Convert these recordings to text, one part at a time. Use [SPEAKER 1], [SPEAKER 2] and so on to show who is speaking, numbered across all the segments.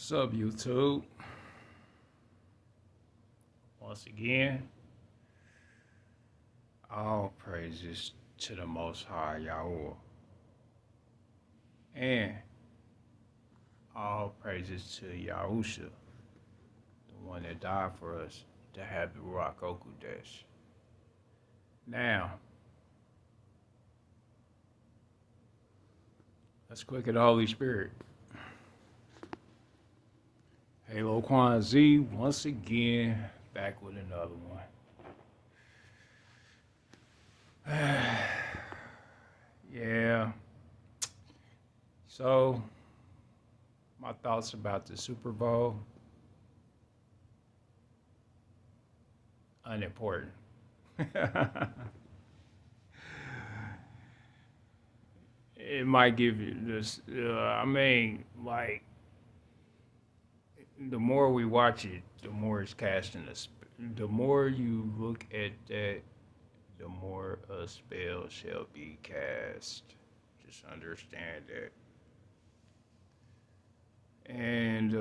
[SPEAKER 1] What's up, YouTube? Once again, all praises to the Most High Yahweh, and all praises to Yahusha, the one that died for us to have the Ruach Okudesh. Now, let's click at the Holy Spirit. Haloe Quan Z, once again, back with another one. Yeah. So, my thoughts about the Super Bowl, unimportant. It might give you this, the more we watch it, the more it's casting us. The more you look at that, the more a spell shall be cast. Just understand that. And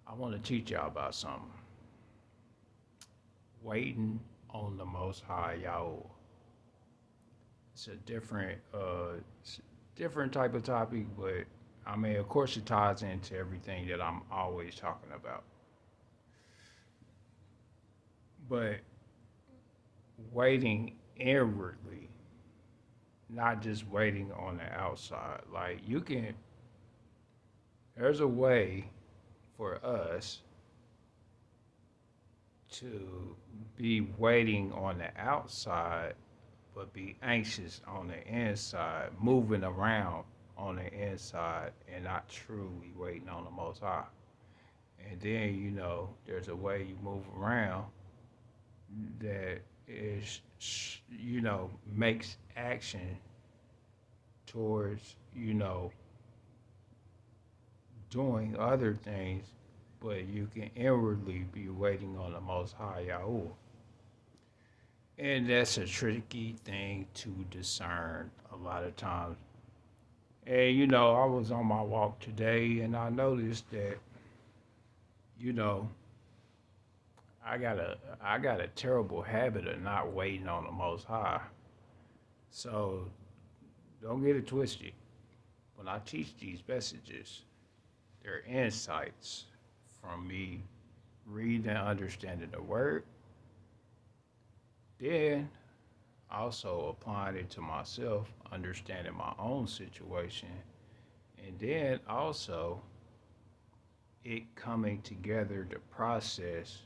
[SPEAKER 1] I want to teach y'all about something. Waiting on the Most High Yahweh. It's a different type of topic, but I mean, of course, it ties into everything that I'm always talking about. But waiting inwardly, not just waiting on the outside. Like, there's a way for us to be waiting on the outside, but be anxious on the inside, moving around on the inside, and not truly waiting on the Most High. And then, there's a way you move around that is, makes action towards, doing other things, but you can inwardly be waiting on the Most High Yahweh. And that's a tricky thing to discern a lot of times. And I was on my walk today and I noticed that, I got a terrible habit of not waiting on the Most High. So don't get it twisted. When I teach these messages, they're insights from me reading and understanding the word, then also applying it to myself, understanding my own situation, and then also it coming together to process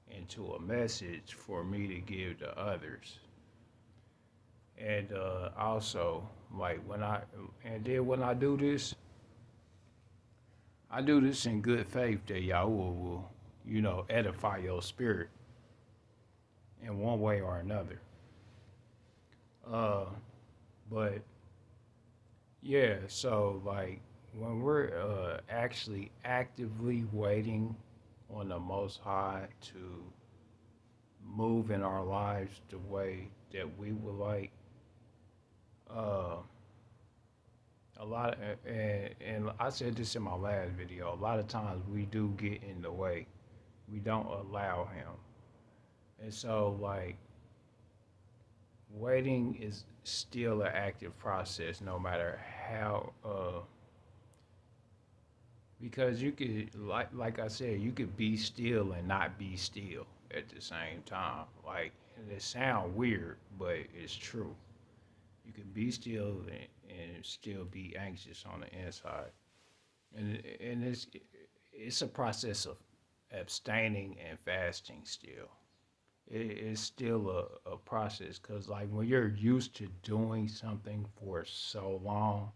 [SPEAKER 1] into a message for me to give to others. And also, like when I do this, I do this in good faith that Yahweh will, edify your spirit in one way or another. But yeah, so like when we're actually actively waiting on the Most High to move in our lives the way that we would like, a lot of, and I said this in my last video, a lot of times we do get in the way. We don't allow him. And so like waiting is still an active process no matter how because you could like I said, you could be still and not be still at the same time. Like, and it sounds weird, but it's true. You can be still and still be anxious on the inside. And it's a process of abstaining and fasting still. It's still a process because like when you're used to doing something for so long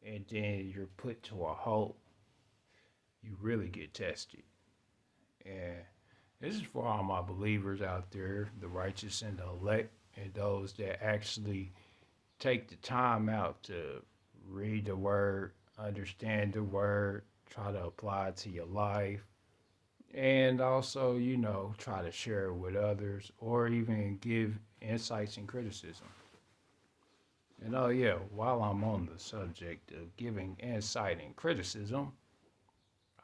[SPEAKER 1] and then you're put to a halt, you really get tested. And this is for all my believers out there, the righteous and the elect, and those that actually take the time out to read the word, understand the word, try to apply it to your life, and also, try to share it with others or even give insights and criticism. And oh yeah, while I'm on the subject of giving insight and criticism,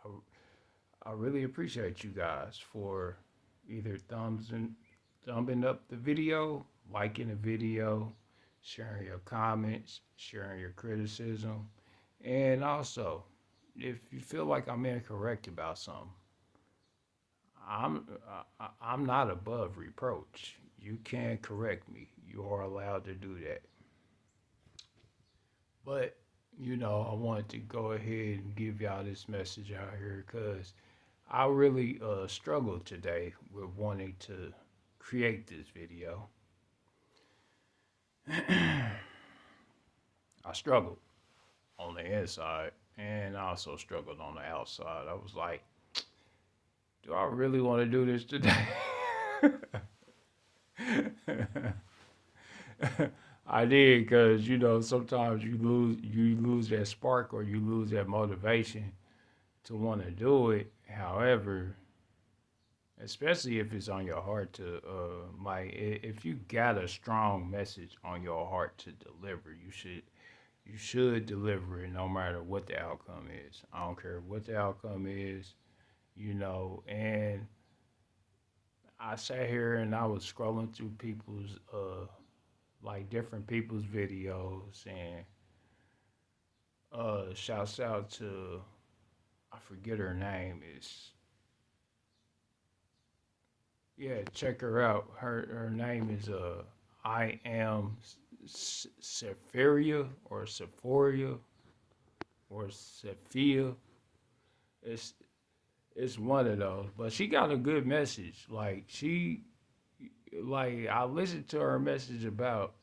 [SPEAKER 1] I, I really appreciate you guys for either thumbing up the video, liking the video, sharing your comments, sharing your criticism, and also if you feel like I'm incorrect about something, I'm not above reproach. You can correct me. You are allowed to do that. But I wanted to go ahead and give y'all this message out here because I really struggled today with wanting to create this video. I struggled on the inside and I also struggled on the outside. I was like, do I really want to do this today? I did because sometimes you lose that spark or you lose that motivation to want to do it. However, especially if it's on your heart to if you got a strong message on your heart to deliver, you should deliver it no matter what the outcome is. I don't care what the outcome is, and I sat here and I was scrolling through people's like different people's videos, and shouts out to, I forget her name is, yeah, check her out. Her name is I am Sephiria or Sephoria or Sophia. It's it's one of those, but she got a good message. Like I listened to her message about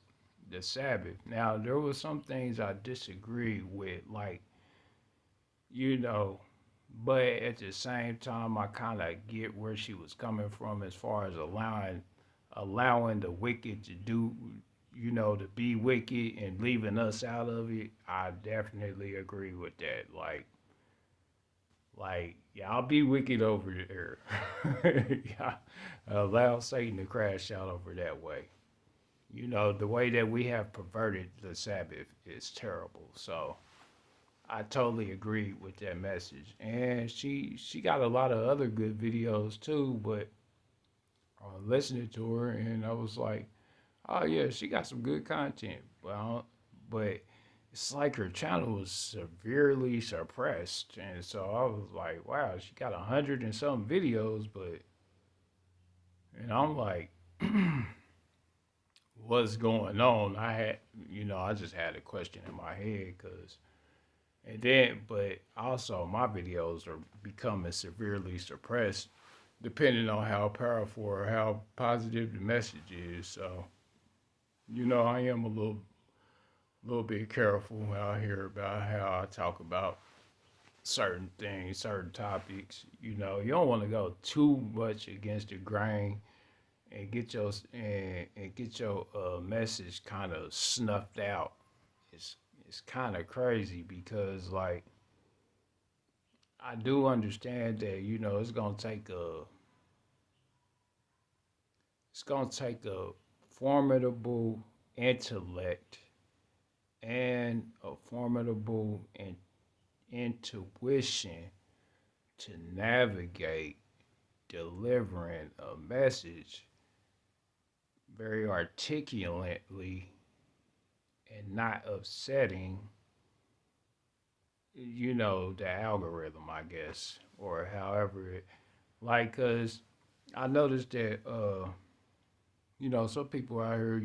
[SPEAKER 1] the Sabbath. Now there was some things I disagree with, like you know, but at the same time I kind of get where she was coming from as far as allowing the wicked to do, to be wicked and leaving us out of it. I definitely agree with that. Like y'all be wicked over there. Yeah, allow Satan to crash out over that way. The way that we have perverted the Sabbath is terrible. So I totally agree with that message. And she got a lot of other good videos too, but listening to her and I was like, oh yeah, she got some good content. But it's like her channel was severely suppressed, and so I was like, wow, she got 100 and some videos, but and I'm like, what's going on? I just had a question in my head but also my videos are becoming severely suppressed, depending on how powerful or how positive the message is. So, I am a little bit careful out here about how I talk about certain things, certain topics. You don't want to go too much against the grain and get your message kind of snuffed out. It's it's kind of crazy because like I do understand that it's gonna take a formidable intellect and a formidable intuition to navigate delivering a message very articulately and not upsetting, the algorithm, I guess, or however cause I noticed that, some people out here,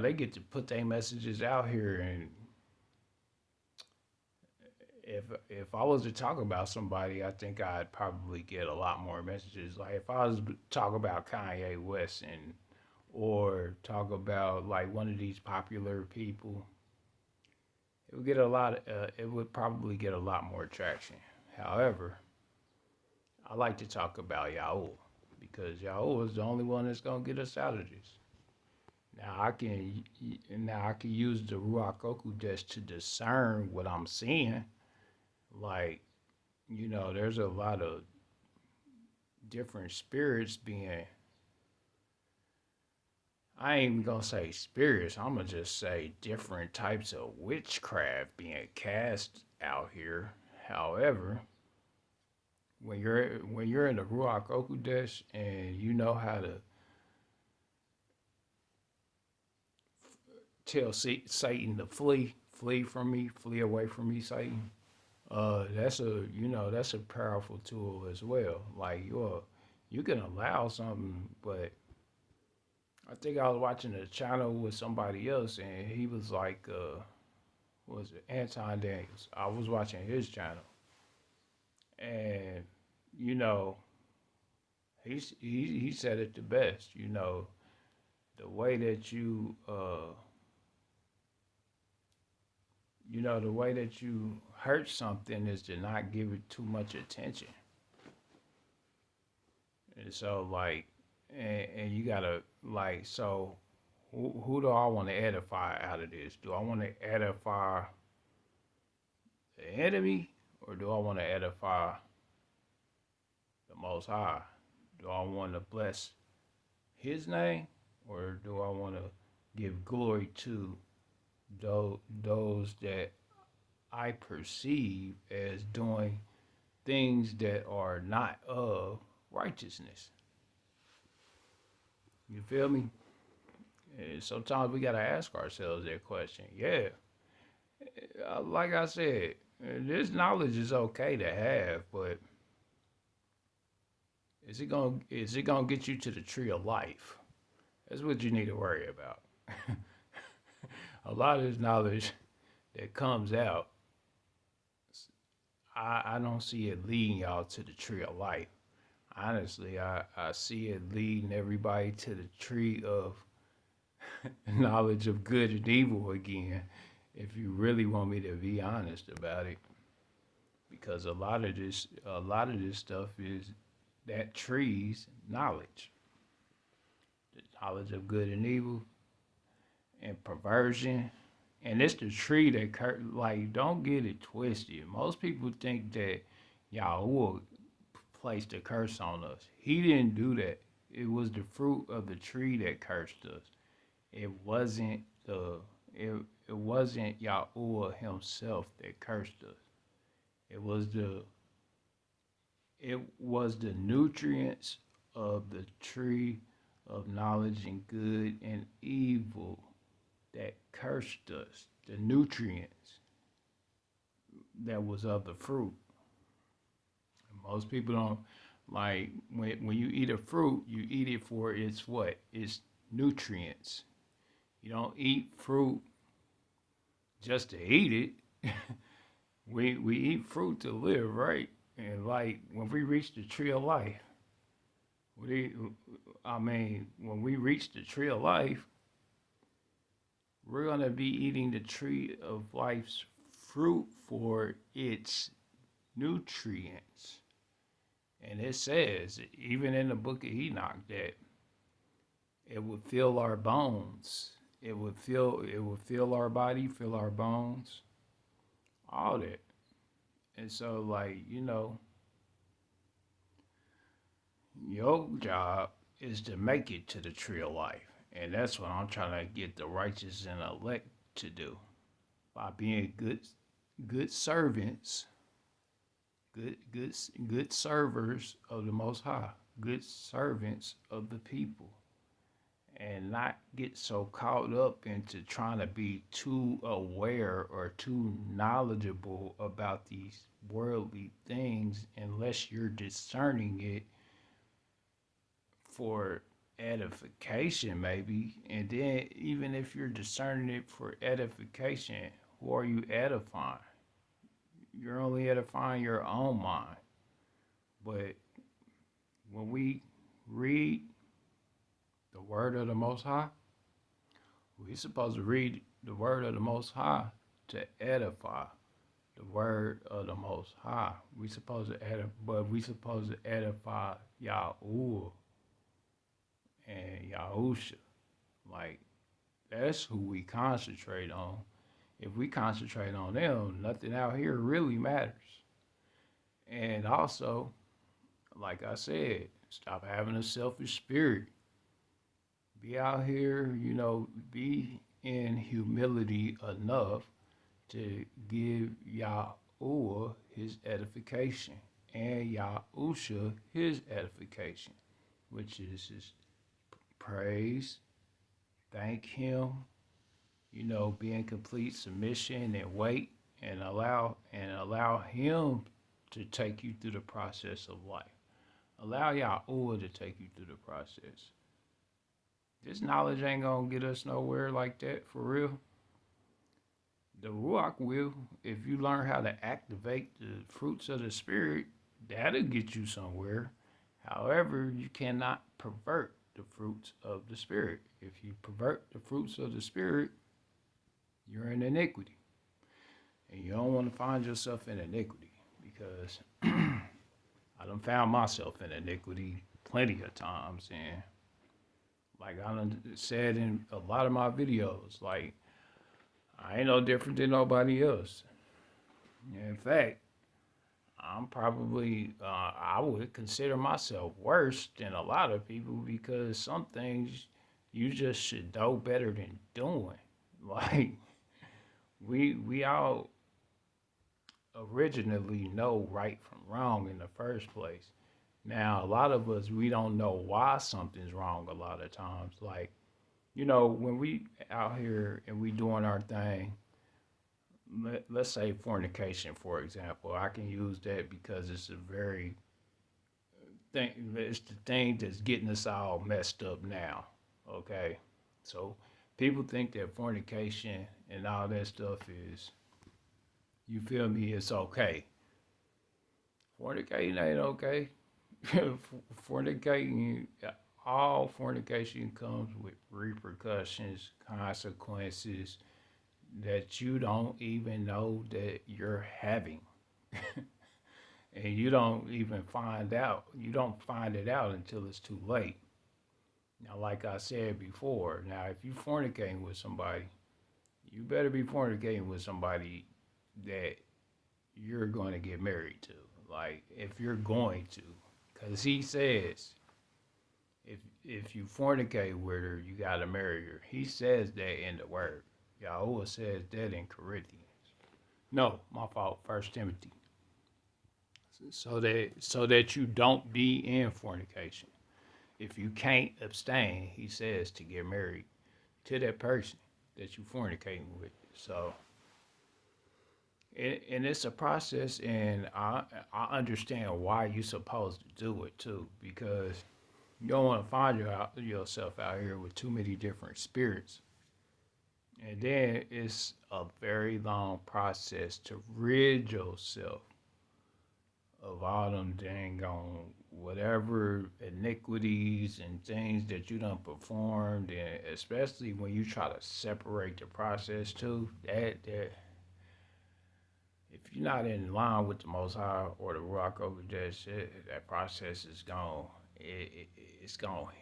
[SPEAKER 1] they get to put their messages out here, and if I was to talk about somebody, I think I'd probably get a lot more messages. Like if I was to talk about Kanye West or talk about like one of these popular people, it would probably get a lot more traction. However, I like to talk about Yahoo because Yahoo is the only one that's gonna get us out of this. Now I can use the Ruach Kodesh to discern what I'm seeing. Like, there's a lot of different spirits being, I ain't even gonna say spirits. I'm gonna just say different types of witchcraft being cast out here. However, when you're in the Ruach Okudesh and you know how to tell Satan to flee from me, flee away from me, Satan. That's a powerful tool as well. Like you can allow something, but I think I was watching a channel with somebody else, and he was like, what was it, Anton Daniels? I was watching his channel, and you know, he said it the best. The way that the way that you hurt something is to not give it too much attention. And so like, and you gotta like, so who do I want to edify out of this? Do I want to edify the enemy, or do I want to edify the Most High? Do I want to bless His name, or do I want to give glory to those that I perceive as doing things that are not of righteousness? You feel me? And sometimes we gotta ask ourselves that question. Yeah, like I said, this knowledge is okay to have, but is it gonna get you to the tree of life? That's what you need to worry about. A lot of this knowledge that comes out, I don't see it leading y'all to the tree of life. Honestly, I see it leading everybody to the tree of knowledge of good and evil again, if you really want me to be honest about it. Because a lot of this stuff is that tree's knowledge. The knowledge of good and evil and perversion. And it's the tree that like, don't get it twisted. Most people think that Yahweh placed a curse on us. He didn't do that. It was the fruit of the tree that cursed us. It wasn't the it, it wasn't Yahweh himself that cursed us. It was the it was the nutrients of the tree of knowledge and good and evil that cursed us. The nutrients that was of the fruit. Most people don't like when you eat a fruit, you eat it for its what? Its nutrients. You don't eat fruit just to eat it. We eat fruit to live, right? And like when we reach the tree of life, we I mean, when we reach the tree of life, we're gonna be eating the tree of life's fruit for its nutrients. And it says, even in the book of Enoch, that it would fill our bones. It would fill our body, fill our bones, all that. And so like, your job is to make it to the tree of life. And that's what I'm trying to get the righteous and elect to do by being good servants, good servers of the Most High, good servants of the people, and not get so caught up into trying to be too aware or too knowledgeable about these worldly things unless you're discerning it for edification, maybe. And then, even if you're discerning it for edification, who are you edifying? You're only edifying your own mind. But when we read the word of the Most High, we're supposed to read the word of the Most High to edify the word of the Most High. We supposed to edify Yahuwah and Yahusha. Like, that's who we concentrate on. If we concentrate on them, nothing out here really matters. And also, like I said, stop having a selfish spirit. Be out here, be in humility enough to give Yahuwah his edification and Yahusha his edification, which is his praise, thank him, be in complete submission and wait and allow him to take you through the process of life. Allow Yahuwah to take you through the process. This knowledge ain't gonna get us nowhere like that for real. The Ruach will, if you learn how to activate the fruits of the Spirit, that'll get you somewhere. However, you cannot pervert the fruits of the Spirit. If you pervert the fruits of the Spirit, you're in iniquity. And you don't want to find yourself in iniquity because I done found myself in iniquity plenty of times. And like I done said in a lot of my videos, like, I ain't no different than nobody else. In fact, I would consider myself worse than a lot of people because some things you just should know better than doing. Like, we all originally know right from wrong in the first place. Now, a lot of us, we don't know why something's wrong a lot of times. Like, when we out here and we doing our thing, let's say fornication, for example. I can use that because it's a very thing. It's the thing that's getting us all messed up now. Okay, so people think that fornication and all that stuff is, you feel me? It's okay. Fornicating ain't okay. Fornicating, all fornication comes with repercussions, consequences that you don't even know that you're having. And you don't even find out. You don't find it out until it's too late. Now, like I said before, now if you fornicating with somebody, you better be fornicating with somebody that you're going to get married to. Like, if you're going to, because he says, if you fornicate with her, you got to marry her. He says that in the word. Yahweh says that in Corinthians. No, my fault. First Timothy. So that you don't be in fornication. If you can't abstain, he says to get married to that person that you fornicating with. So, and it's a process, and I understand why you're supposed to do it too, because you don't want to find yourself out here with too many different spirits. And then it's a very long process to rid yourself of all them dang on whatever iniquities and things that you done performed, and especially when you try to separate the process too. That if you're not in line with the Most High or the Rock over that shit, that process is gone. It's gone.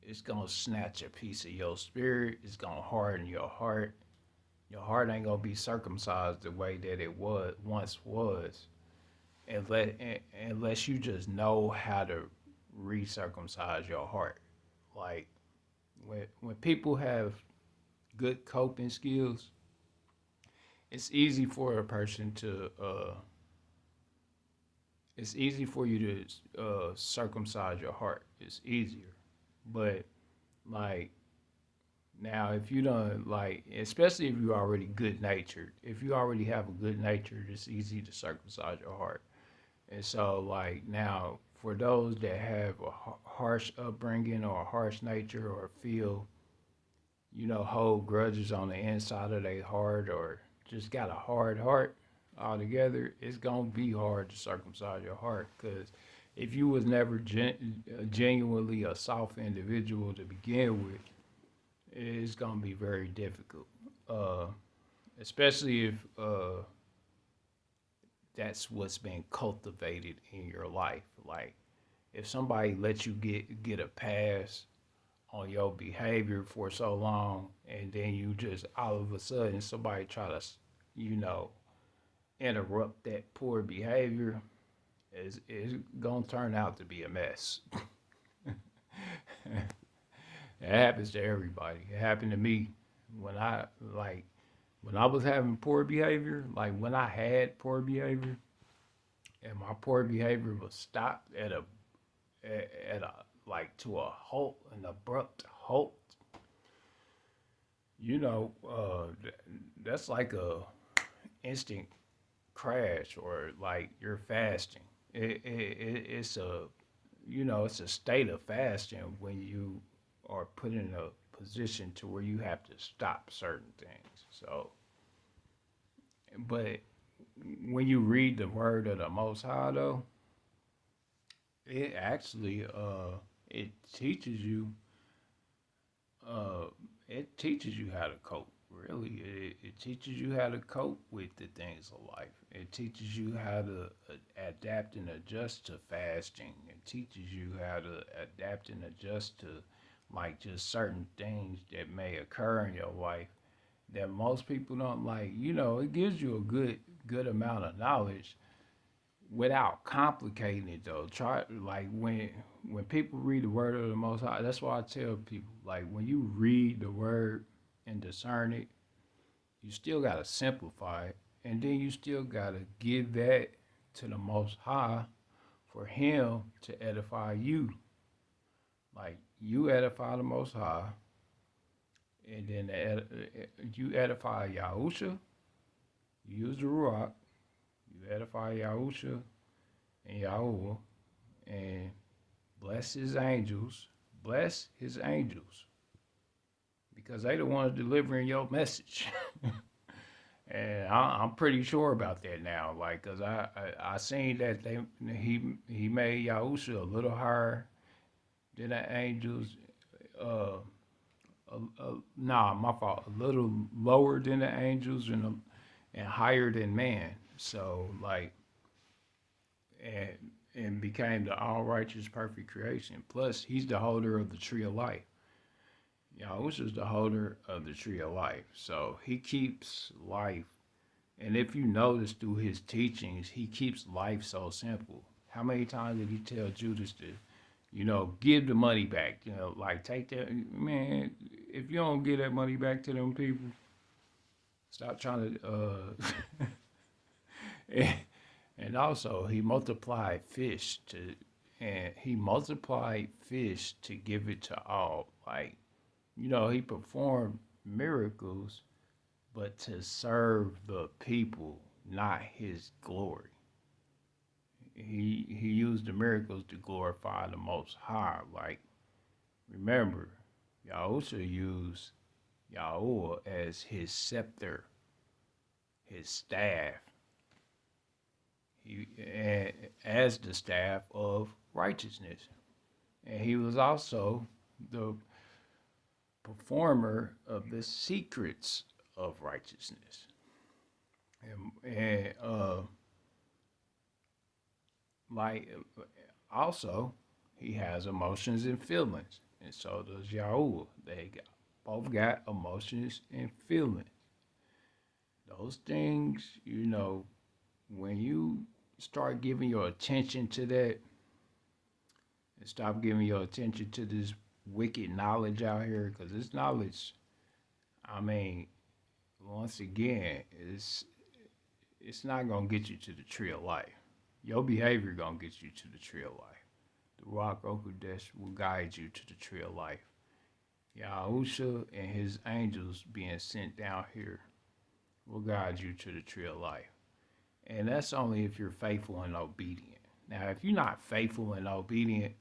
[SPEAKER 1] It's gonna snatch a piece of your spirit. It's gonna harden your heart. Your heart ain't gonna be circumcised the way that it once was, unless you just know how to recircumcise your heart. Like, when people have good coping skills, it's easy for a person to it's easy for you to circumcise your heart. It's easier, but like, now if you don't, like, especially if you're already good natured, if you already have a good nature, it's easy to circumcise your heart. And so, like, now for those that have a harsh upbringing or a harsh nature, or feel, hold grudges on the inside of their heart, or just got a hard heart altogether, it's gonna be hard to circumcise your heart. Because if you was never genuinely a soft individual to begin with, it's gonna be very difficult. Uh, Especially if that's what's been cultivated in your life. Like, if somebody lets you get a pass on your behavior for so long, and then you just all of a sudden somebody try to, you know, interrupt that poor behavior, is gonna turn out to be a mess. It happens to everybody. It happened to me when like when I was having poor behavior, like when I had poor behavior, and my poor behavior was stopped at a like to a halt, an abrupt halt. You know, that's like a instant crash, or like you're fasting. It's a it's a state of fasting when you are put in a position to where you have to stop certain things. So, but when you read the word of the Most High, though, it actually it teaches you uh it teaches you how to cope. Really, it teaches you how to cope with the things of life. It teaches you how to adapt and adjust to fasting. It teaches you how to adapt and adjust to like just certain things that may occur in your life that most people don't like. It gives you a good amount of knowledge without complicating it though. Try like when people read the word of the Most High. That's why I tell people like when you read the word and discern it, you still gotta simplify it, and then you still gotta give that to the Most High for Him to edify you. Like you edify the Most High, and then you edify Yahusha. You use the Ruach. You edify Yahusha and Yahuwah, and bless his angels. Bless his angels because they the ones delivering your message. And I'm pretty sure about that now. Like, cause I seen that he made Yahusha a little higher than the angels. Uh, nah, my fault. A little lower than the angels and higher than man. So like, and and became the all righteous, perfect creation. Plus, he's the holder of the tree of life. Yahusha is the holder of the tree of life. So he keeps life. And if you notice through his teachings, he keeps life so simple. How many times did he tell Judas to, give the money back? Like take that, man. If you don't give that money back to them people, stop trying to. And also, he multiplied fish to give it to all. Like, he performed miracles, but to serve the people, not his glory. He used the miracles to glorify the Most High. Like, remember, Yahusha used Yahuwah as his scepter, his staff, and as the staff of righteousness. And he was also the performer of the secrets of righteousness. And like also, he has emotions and feelings, and so does Yahuwah. Both got emotions and feelings. Those things, when you start giving your attention to that and stop giving your attention to this wicked knowledge out here, because this knowledge, I mean, once again, it's not gonna get you to the tree of life. Your behavior gonna get you to the tree of life. The Rock Okudesh will guide you to the tree of life. Yahusha and his angels being sent down here will guide you to the tree of life. And that's only if you're faithful and obedient. Now, if you're not faithful and obedient,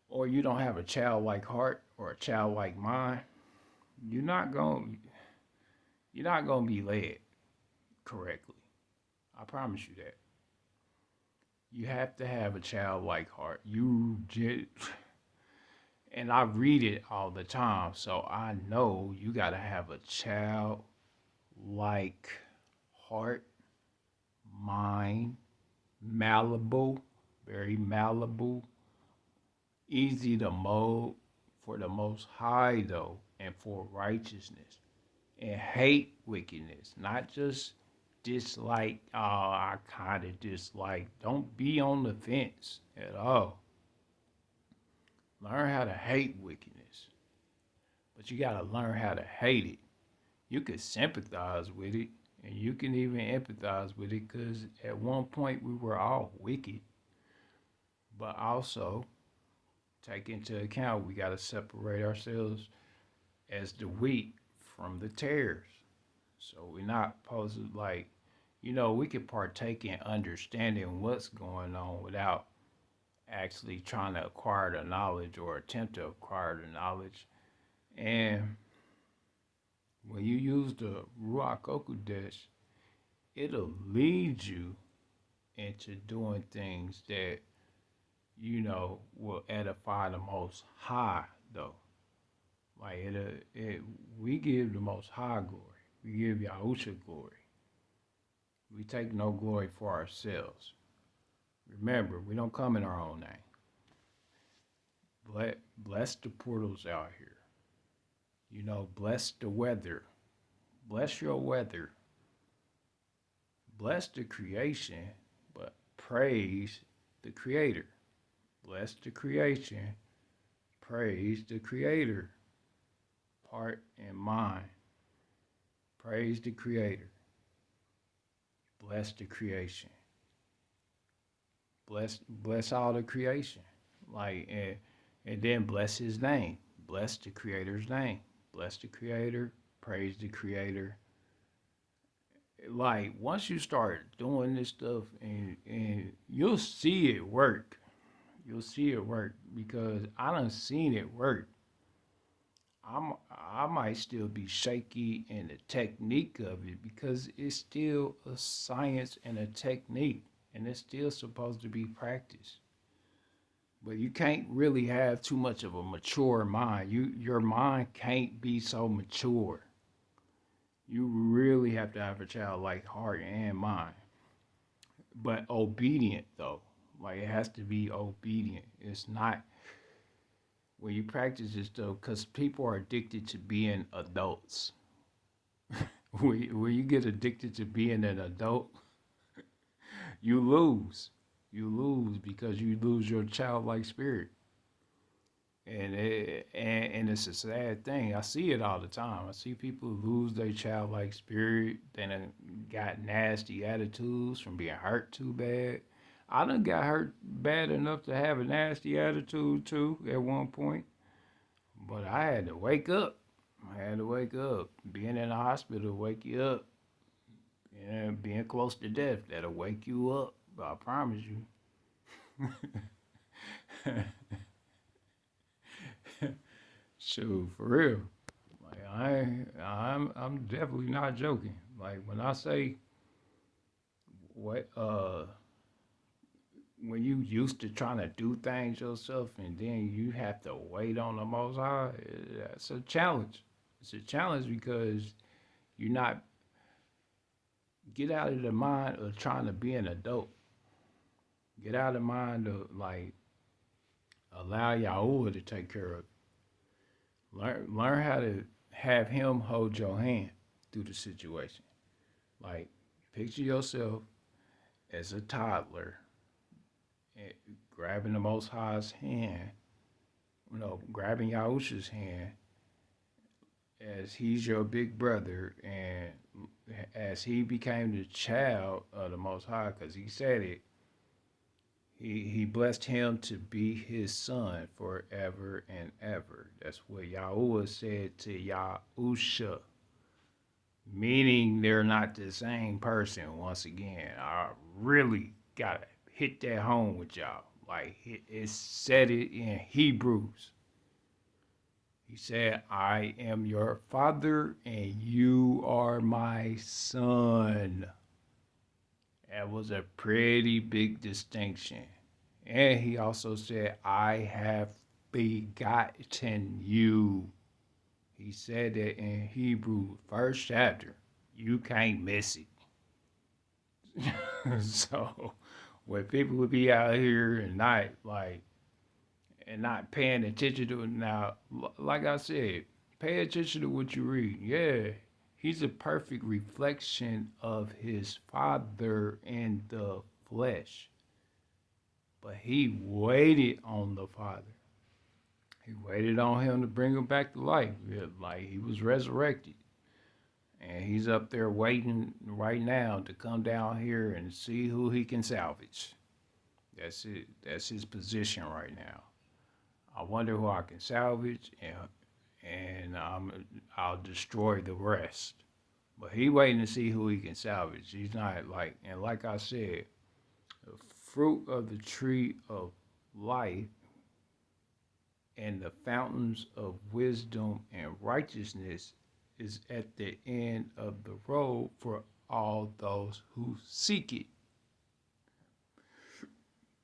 [SPEAKER 1] or you don't have a childlike heart or a childlike mind, you're not going to be led correctly. I promise you that. You have to have a childlike heart. And I read it all the time, so I know you got to have a childlike heart, mind, malleable, very malleable, easy to mold for the Most High, though, and for righteousness, and hate wickedness, not just dislike. Oh, I kind of dislike. Don't be on the fence at all. Learn how to hate wickedness. but you gotta learn how to hate it. You can sympathize with it, and you can even empathize with it, because at one point we were all wicked. But also take into account we gotta separate ourselves as the wheat from the tares. So we're not supposed to, like, we can partake in understanding what's going on without actually trying to acquire the knowledge or attempt to acquire the knowledge. And when you use the Ruach Kodesh, it'll lead you into doing things that, will edify the Most High, though. Like, we give the Most High glory. We give Yahusha glory. We take no glory for ourselves. Remember, we don't come in our own name. Bless the portals out here. Bless the weather. Bless your weather. Bless the creation, but praise the Creator. Bless the creation. Praise the Creator. Heart and mind. Praise the Creator. Bless the creation. Bless all the creation. Like, and then bless His name. Bless the Creator's name. Bless the Creator. Praise the Creator. Like, once you start doing this stuff, and you'll see it work. You'll see it work, because I done seen it work. I might still be shaky in the technique of it, because it's still a science and a technique, and it's still supposed to be practiced. But you can't really have too much of a mature mind. Your mind can't be so mature. You really have to have a childlike heart and mind. But obedient, though. Like, it has to be obedient. It's not when you practice this stuff, because people are addicted to being adults. When you get addicted to being an adult, you lose. You lose, because you lose your childlike spirit. And it's a sad thing. I see it all the time. I see people lose their childlike spirit. They done got nasty attitudes from being hurt too bad. I done got hurt bad enough to have a nasty attitude too at one point. But I had to wake up. I had to wake up. Being in the hospital wake you up. And being close to death, that'll wake you up. I promise you. Shoot, for real. Like, I'm definitely not joking. Like, when I say what when you used to trying to do things yourself, and then you have to wait on the Most High, that's a challenge. It's a challenge, because you're not, get out of the mind of trying to be an adult. Get out of the mind of, like, allow Yahuwah to take care of it. Learn how to have Him hold your hand through the situation. Like, picture yourself as a toddler, grabbing the Most High's hand, grabbing Yahusha's hand as He's your big brother, and as He became the child of the Most High, because He said it, He blessed him to be His son forever and ever. That's what Yahuwah said to Yahusha, meaning they're not the same person. Once again, I really gotta hit that home with y'all. Like, it said it in Hebrews. He said, I am your father and you are my son. That was a pretty big distinction. And He also said, I have begotten you. He said that in Hebrew, first chapter. You can't miss it. So when people would be out here and not paying attention to it, now, like I said, pay attention to what you read. Yeah, He's a perfect reflection of His Father in the flesh. But He waited on the Father. He waited on him to bring him back to life. Like he was resurrected. And he's up there waiting right now to come down here and see who he can salvage. That's it. That's his position right now. I wonder who I can salvage, and I'll destroy the rest. But he waiting to see who he can salvage. He's not like, and like I said, the fruit of the tree of life and the fountains of wisdom and righteousness is at the end of the road for all those who seek it.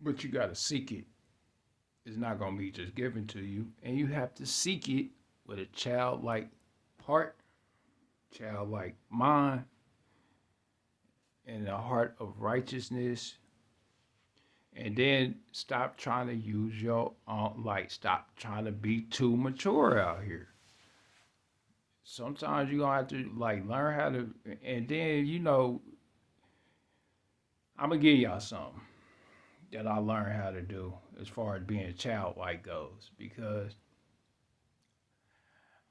[SPEAKER 1] But you got to seek it. It's not going to be just given to you. And you have to seek it with a childlike heart, childlike mind, and a heart of righteousness. And then stop trying to use your own, stop trying to be too mature out here. Sometimes you're going to have to, learn how to, and then, I'm going to give y'all something that I learned how to do as far as being childlike goes, because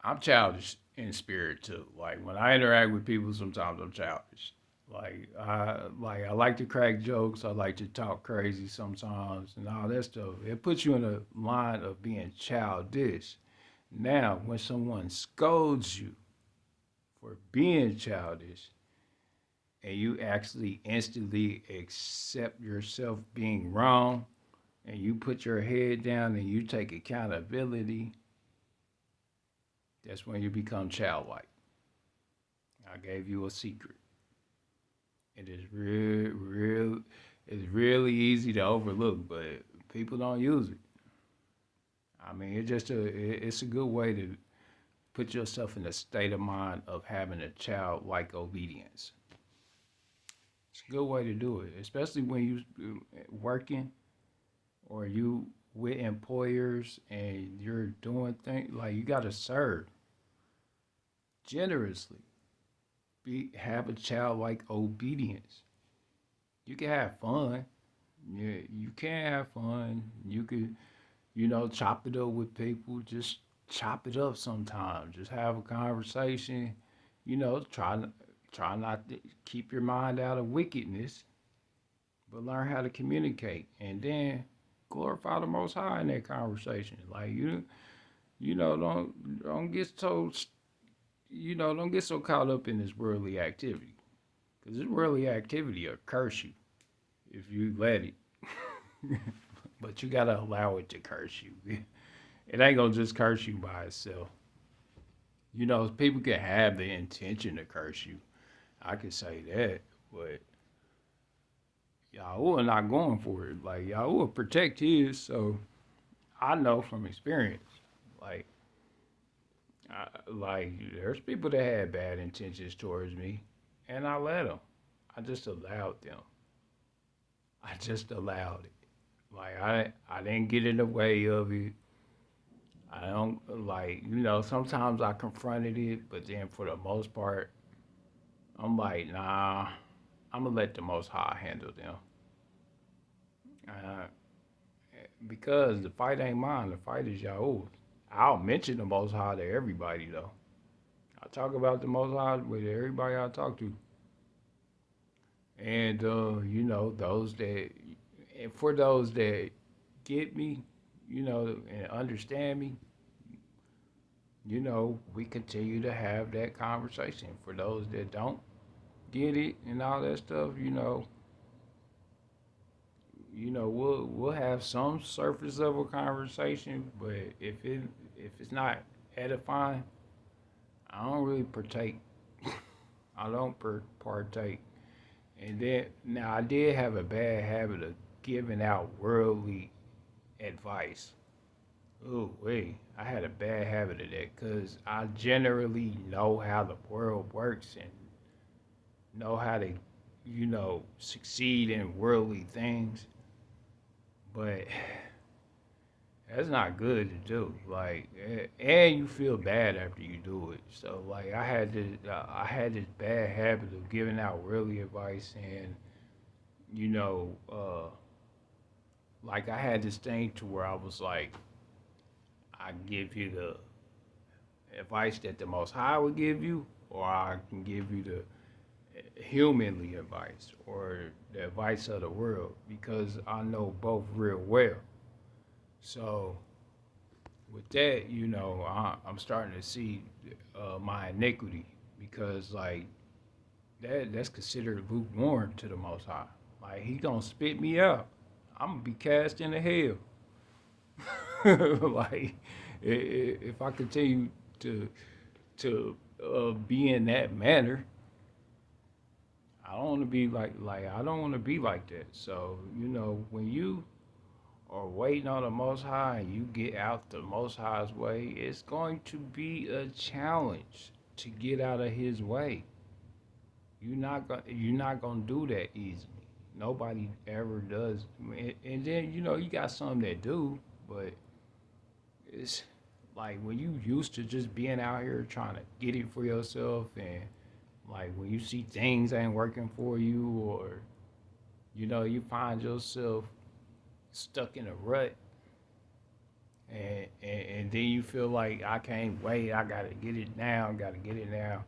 [SPEAKER 1] I'm childish in spirit too. Like when I interact with people, sometimes I'm childish. I like to crack jokes. I like to talk crazy sometimes and all that stuff. It puts you in a line of being childish. Now, when someone scolds you for being childish, and you actually instantly accept yourself being wrong, and you put your head down and you take accountability, that's when you become childlike. I gave you a secret. It is it's really easy to overlook, but people don't use it. I mean, it's a good way to put yourself in a state of mind of having a childlike obedience. It's a good way to do it, especially when you working or you with employers and you're doing things like you got to serve generously. Have a childlike obedience. You can have fun. Yeah, you can have fun. You could, chop it up with people. Just chop it up sometimes. Just have a conversation. Try not to keep your mind out of wickedness, but learn how to communicate, and then glorify the Most High in that conversation. Like don't get so don't get so caught up in this worldly activity, because this worldly activity will curse you if you let it. But you gotta allow it to curse you. It ain't gonna just curse you by itself. People can have the intention to curse you. I could say that, but Yahweh not going for it. Like Yahweh protect his, so I know from experience. Like, there's people that had bad intentions towards me, and I let them. I just allowed them. I just allowed it. Like I didn't get in the way of it. I don't sometimes I confronted it, but then for the most part, I'm like, nah, I'm gonna let the Most High handle them. Uh, because the fight ain't mine, the fight is Yahweh. I'll mention the Most High to everybody though. I talk about the Most High with everybody I talk to, and those that, and for those that get me, and understand me, we continue to have that conversation. For those that don't get it and all that stuff, we'll have some surface level conversation, but if it's not edifying, I don't really partake. I don't partake. And then now I did have a bad habit of giving out worldly advice. Oh wait, I had a bad habit of that because I generally know how the world works and know how to, succeed in worldly things. But that's not good to do. And you feel bad after you do it. So I had this bad habit of giving out worldly advice, and you know, I had this thing to where I was like, I give you the advice that the Most High would give you, or I can give you the humanly advice or the advice of the world because I know both real well. So with that, I'm starting to see my iniquity because like that's considered lukewarm to the Most High. Like he gonna spit me out. I'm gonna be cast into hell. Like if I continue to be in that manner, I don't want to be like I don't want to be like that. So when you are waiting on the Most High and you get out the Most High's way, it's going to be a challenge to get out of His way. You're not gonna do that easily. Nobody ever does. And then you got some that do, but it's like when you used to just being out here trying to get it for yourself, and like when you see things ain't working for you, or you find yourself stuck in a rut, and then you feel like I can't wait, I gotta get it now,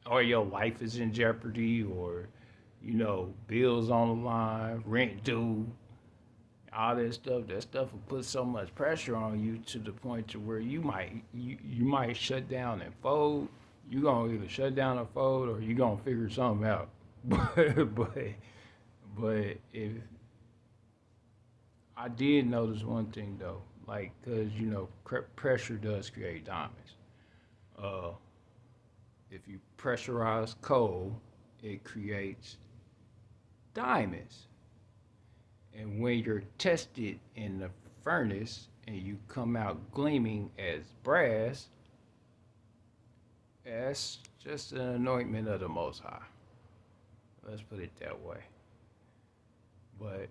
[SPEAKER 1] or your life is in jeopardy, or bills on the line, rent due, all that stuff. That stuff will put so much pressure on you to the point to where you might shut down and fold. You gonna either shut down or fold, or you gonna figure something out. But if I did notice one thing though, like, cause pressure does create diamonds. Uh, if you pressurize coal, it creates diamonds. And when you're tested in the furnace and you come out gleaming as brass, that's just an anointment of the Most High. Let's put it that way. But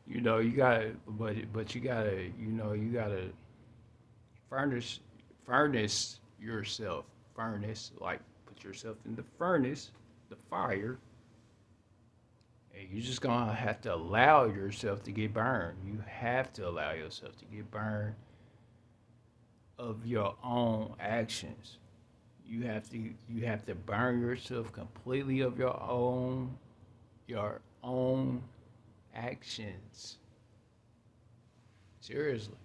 [SPEAKER 1] you gotta, but you gotta furnace, furnace yourself. Furnace, like put yourself in the furnace, the fire, and you're just gonna have to allow yourself to get burned. You have to allow yourself to get burned of your own actions. You have to burn yourself completely of your own actions. Seriously.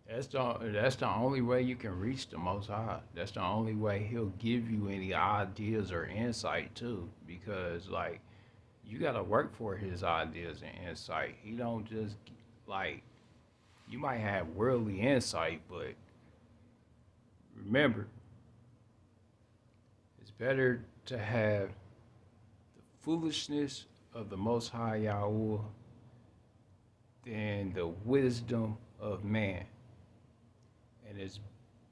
[SPEAKER 1] That's the only way you can reach the Most High. That's the only way He'll give you any ideas or insight too. Because like you gotta work for His ideas and insight. He don't just like you might have worldly insight, but remember, it's better to have the foolishness of the Most High Yahweh than the wisdom of man. And it's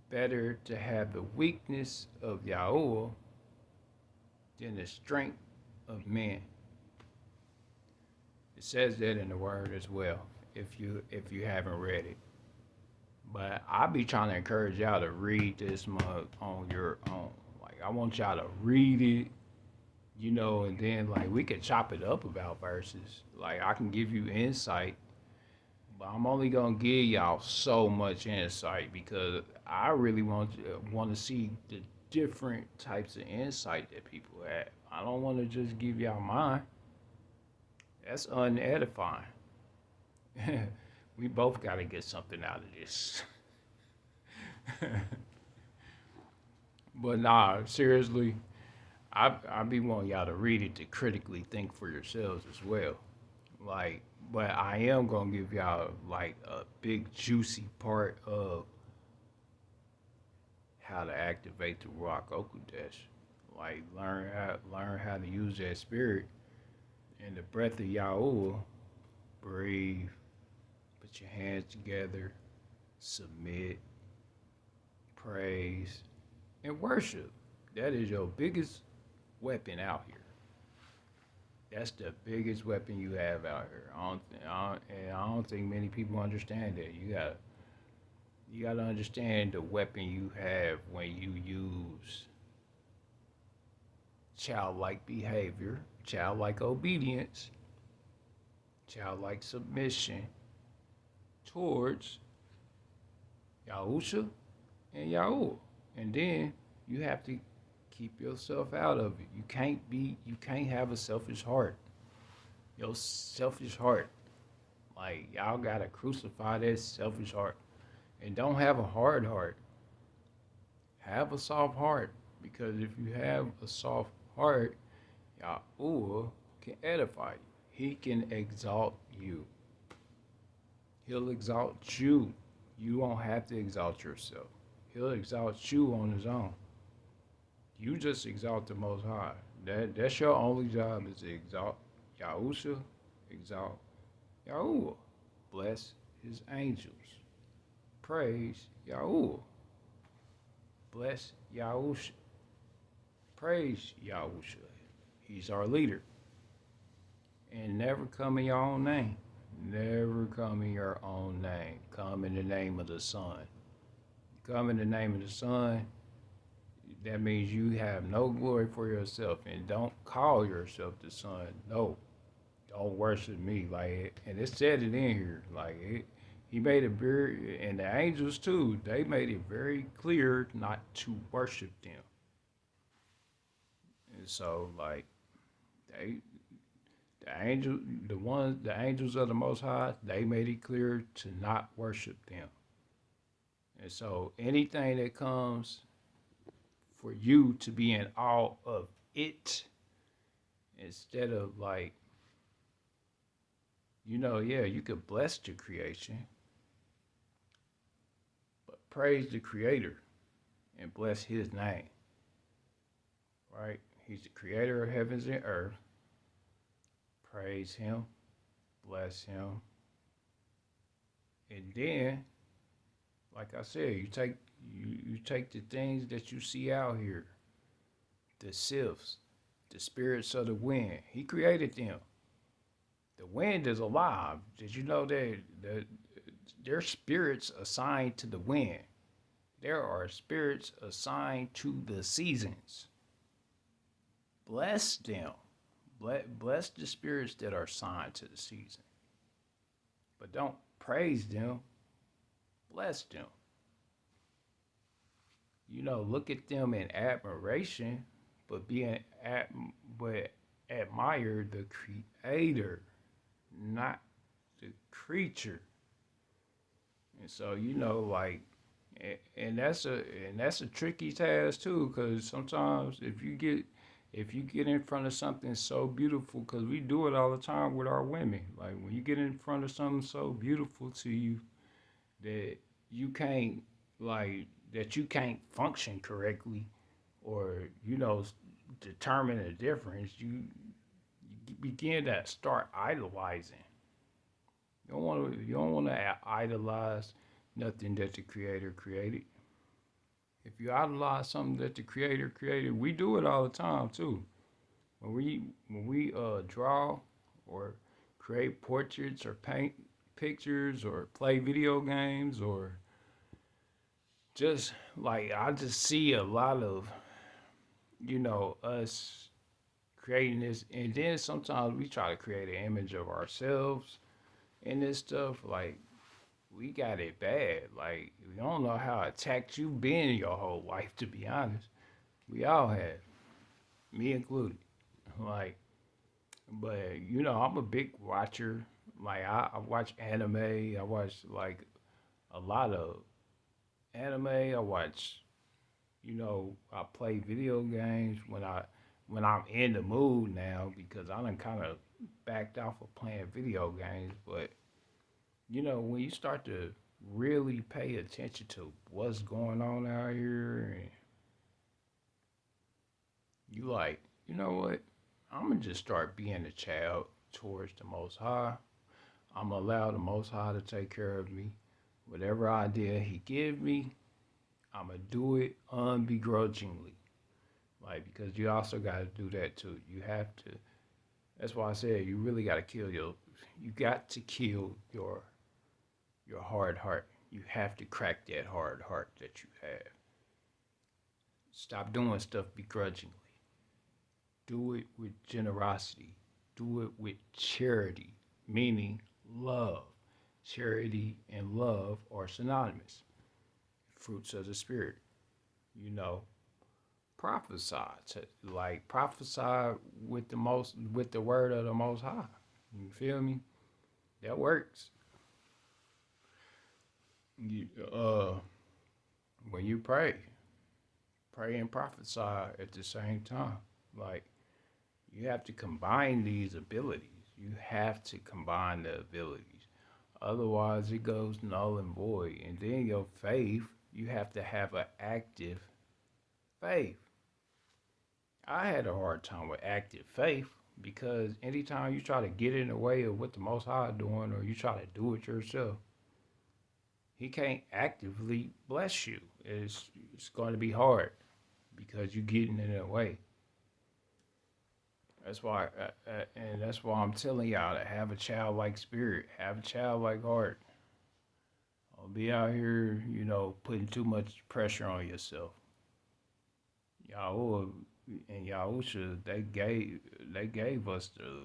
[SPEAKER 1] better to have the weakness of Yahweh than the strength of man. It says that in the word as well, if you haven't read it. But I be trying to encourage y'all to read this mug on your own. Like I want y'all to read it, and then like we could chop it up about verses. Like I can give you insight, but I'm only gonna give y'all so much insight because I really want to see the different types of insight that people have. I don't want to just give y'all mine. That's unedifying. We both got to get something out of this. But nah, seriously, I be wanting y'all to read it to critically think for yourselves as well. Like, but I am gonna give y'all like a big juicy part of how to activate the Ruach Okudesh. Like learn how to use that spirit and the breath of Yahweh. Breathe, put your hands together, submit, praise, and worship. That is your biggest weapon out here. That's the biggest weapon you have out here. I don't think many people understand that. You gotta understand the weapon you have when you use childlike behavior, childlike obedience, childlike submission towards Yahusha and Yahuwah. And then you have to keep yourself out of it. You can't have a selfish heart. Your selfish heart. Like, y'all gotta crucify that selfish heart. And don't have a hard heart. Have a soft heart. Because if you have a soft heart, Yahuwah can edify you. He can exalt you. He'll exalt you. You won't have to exalt yourself. He'll exalt you on his own. You just exalt the Most High. That's your only job is to exalt Yahusha, exalt Yahuwah. Bless his angels. Praise Yahuwah. Bless Yahusha. Praise Yahusha. He's our leader. And never come in your own name. Never come in your own name. Come in the name of the Son. Come in the name of the Son. That means you have no glory for yourself. And don't call yourself the Son. No. Don't worship me. And it said it in here. He made it very, and the angels too, they made it very clear not to worship them. And so, they, the angels of the Most High, they made it clear to not worship them. And so, anything that comes for you to be in awe of it, instead of you could bless the creation, but praise the Creator and bless His name. Right? He's the Creator of heavens and earth. Praise Him, bless Him, and then, like I said, you take the things that you see out here, the sylphs, the spirits of the wind. He created them. The wind is alive. Did you know that there spirits assigned to the wind? There are spirits assigned to the seasons. Bless them. Bless the spirits that are assigned to the season. But don't praise them. Bless them. Look at them in admiration, but admire the Creator, not the creature. And so and that's a tricky task too, because sometimes if you get in front of something so beautiful, because we do it all the time with our women, like when you get in front of something so beautiful to you that you can't function correctly, or determine a difference, you begin to start idolizing. You don't want to idolize nothing that the Creator created. If you idolize something that the Creator created, we do it all the time too. When we draw or create portraits or paint pictures or play video games, or I just see a lot of us creating this, and then sometimes we try to create an image of ourselves in this stuff. We got it bad. We don't know how attacked you've been your whole life, to be honest. We all have, me included. But I'm a big watcher. I watch anime. I watch a lot of anime. I watch, I play video games when I'm in the mood now, because I done kind of backed off of playing video games. But when you start to really pay attention to what's going on out here, and you know what? I'm going to just start being a child towards the Most High. I'm going to allow the Most High to take care of me. Whatever idea He give me, I'm going to do it unbegrudgingly. Because you also got to do that too. You have to, that's why I said you really got to kill you got to kill your hard heart. You have to crack that hard heart that you have. Stop doing stuff begrudgingly. Do it with generosity. Do it with charity. meaning love. Charity and love are synonymous. Fruits of the Spirit. You know, prophesy like prophesy with the word of the Most High. You feel me? That works. You, when you pray and prophesy at the same time. Like you have to combine these abilities. You have to combine the abilities. Otherwise, it goes null and void. And then your faith, you have to have an active faith. I had a hard time with active faith because anytime you try to get in the way of what the Most High is doing or you try to do it yourself, He can't actively bless you. It's going to be hard because you're getting in the way. That's why I'm telling y'all to have a childlike spirit, have a childlike heart. Don't be out here, putting too much pressure on yourself. Y'all and Yahusha, they gave us the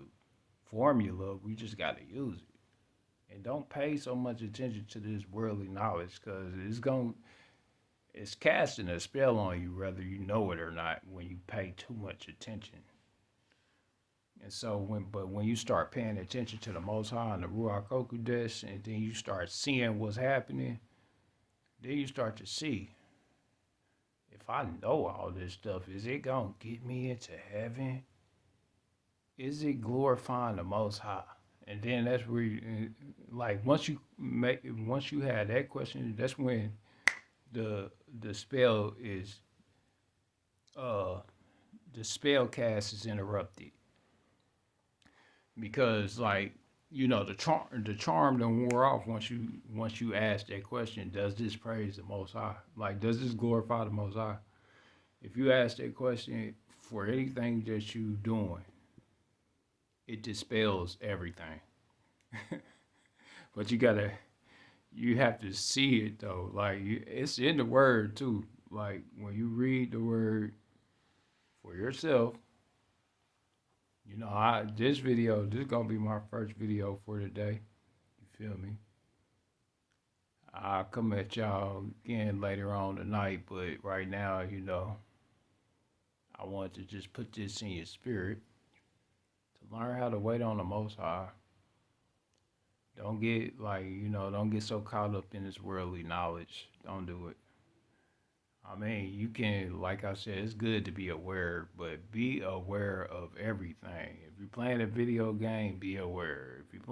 [SPEAKER 1] formula. We just got to use it, and don't pay so much attention to this worldly knowledge because it's casting a spell on you, whether you know it or not. When you pay too much attention. And so when you start paying attention to the Most High and the Ruach Kodesh, and then you start seeing what's happening, then you start to see, if I know all this stuff, is it gonna get me into heaven? Is it glorifying the Most High? And then that's where, like, once you had that question, that's when the spell is, uh, the spell cast is interrupted because the charm don't wear off once you ask that question. Does this praise the Most High? Like, does this glorify the Most High? If you ask that question for anything that you doing, it dispels everything. But you have to see it though. Like it's in the word too. Like when you read the word for yourself, this is gonna be my first video for today. You feel me? I'll come at y'all again later on tonight, but right now, I want to just put this in your spirit to learn how to wait on the Most High. Don't get so caught up in this worldly knowledge. Don't do it. I mean, you can, like I said, it's good to be aware, but be aware of everything. If you're playing a video game, be aware. If you're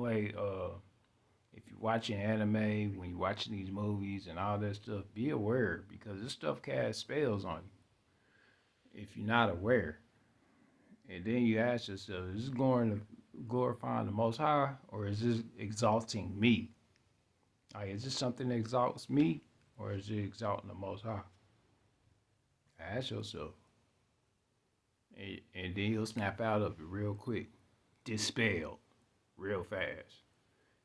[SPEAKER 1] watching anime, when you're watching these movies and all that stuff, be aware because this stuff casts spells on you if you're not aware. And then you ask yourself, is this going to glorifying the Most High or is this exalting me? Like, is this something that exalts me or is it exalting the Most High? Ask yourself. And then you'll snap out of it real quick. Dispel real fast.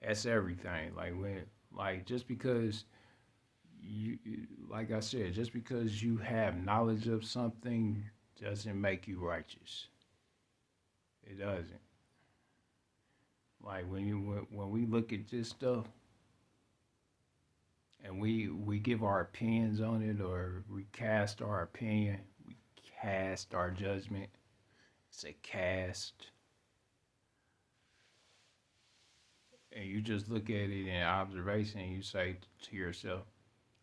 [SPEAKER 1] That's everything. Just because like I said, just because you have knowledge of something doesn't make you righteous. It doesn't. Like when we look at this stuff and we give our opinions on it or we cast our opinion, we cast our judgment. It's a cast. And you just look at it in observation and you say to yourself,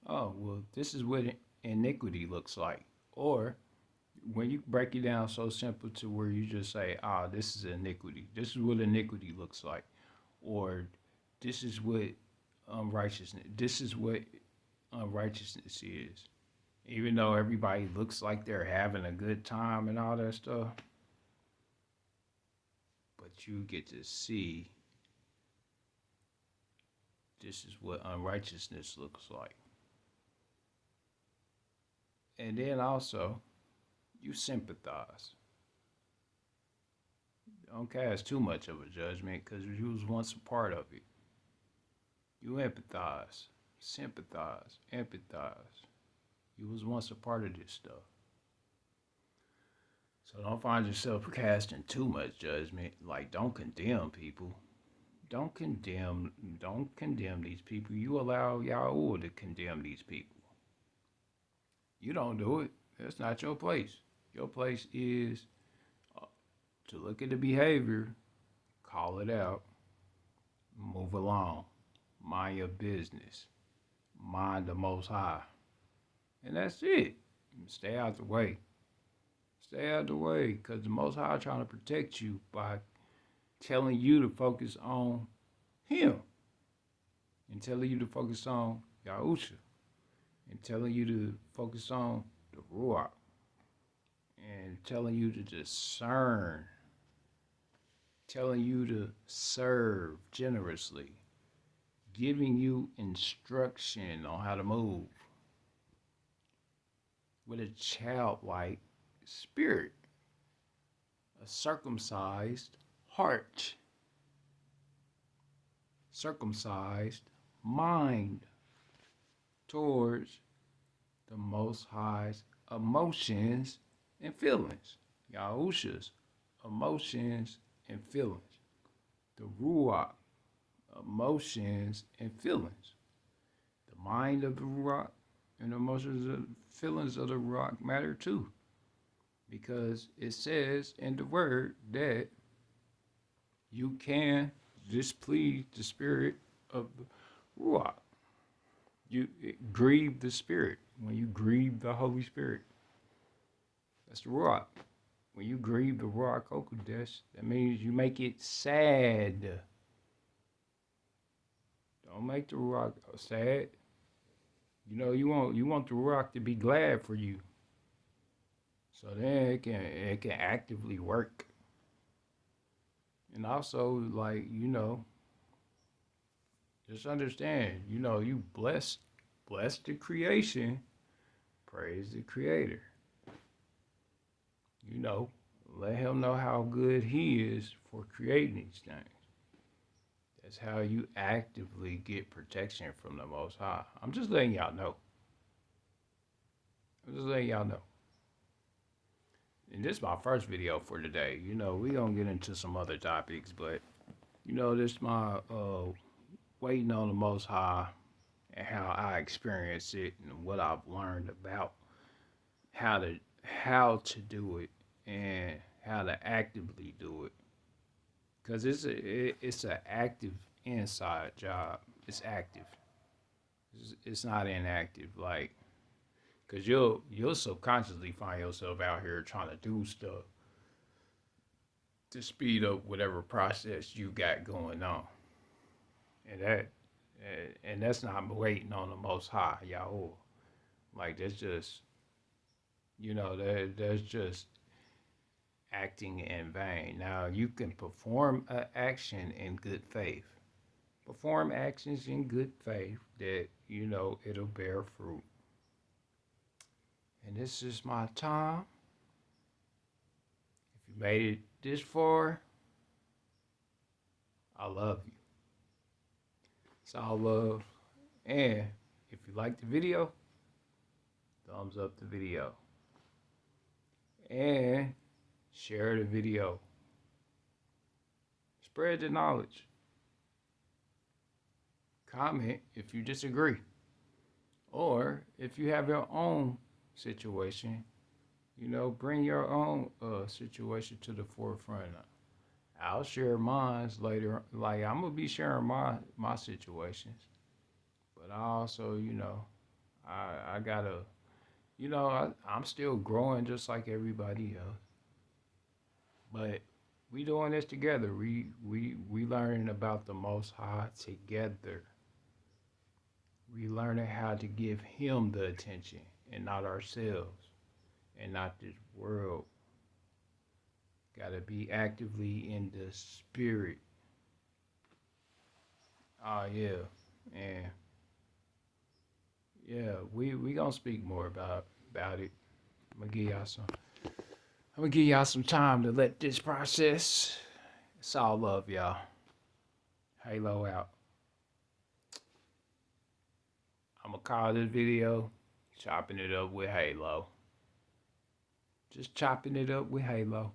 [SPEAKER 1] oh, well, this is what iniquity looks like. Or when you break it down so simple to where you just say, this is iniquity. This is what iniquity looks like. Or this is what unrighteousness is. Even though everybody looks like they're having a good time and all that stuff, but you get to see this is what unrighteousness looks like. And then also, you sympathize. Don't cast too much of a judgment because you was once a part of it. You empathize, sympathize, empathize. You was once a part of this stuff. So don't find yourself casting too much judgment. Like, don't condemn people. don't condemn these people. You allow Yahweh to condemn these people. You don't do it. That's not your place. Your place is to look at the behavior, call it out, move along, mind your business, mind the Most High, and that's it. Stay out the way. Stay out the way, because the Most High trying to protect you by telling you to focus on Him and telling you to focus on Yahusha and telling you to focus on the Ruach and telling you to discern, telling you to serve generously, giving you instruction on how to move with a childlike spirit, a circumcised heart, circumcised mind towards the Most High's emotions and feelings, Yahusha's emotions and feelings, the Ruach, emotions and feelings, the mind of the Ruach and emotions and feelings of the Ruach matter too, because it says in the word that you can displease the spirit of the Ruach. You grieve the spirit when you grieve the Holy Spirit. That's the Ruach. When you grieve the Ruach Kodesh, that means you make it sad. Don't make the Ruach sad. You know, you want the Ruach to be glad for you. So then it can actively work. And also, like, just understand, you bless the creation, praise the creator. Let him know how good he is for creating these things. That's how you actively get protection from the Most High. I'm just letting y'all know. And this is my first video for today. We gonna get into some other topics, but this is my waiting on the Most High and how I experience it and what I've learned about how to do it and how to actively do it. Cause it's an active inside job. It's active. It's not inactive. Like, cause you'll subconsciously find yourself out here trying to do stuff to speed up whatever process you got going on, and that's not waiting on the Most High Yahweh. Like, that's just that's just acting in vain. Now, you can perform an action in good faith. Perform actions in good faith that, it'll bear fruit. And this is my time. If you made it this far, I love you. It's all love. And if you like the video, thumbs up the video. And share the video. Spread the knowledge. Comment if you disagree. Or if you have your own situation, bring your own situation to the forefront. I'll share mine later. Like, I'm going to be sharing my situations. But I also, I got to, I'm still growing just like everybody else. But we doing this together. We learning about the Most High together. We learning how to give him the attention and not ourselves and not this world. Got to be actively in the spirit. Oh, yeah. And yeah, we going to speak more about it. I'm going to give y'all some time to let this process. It's all love, y'all. Haloe out. I'm going to call this video Chopping It Up with Haloe. Just chopping it up with Haloe.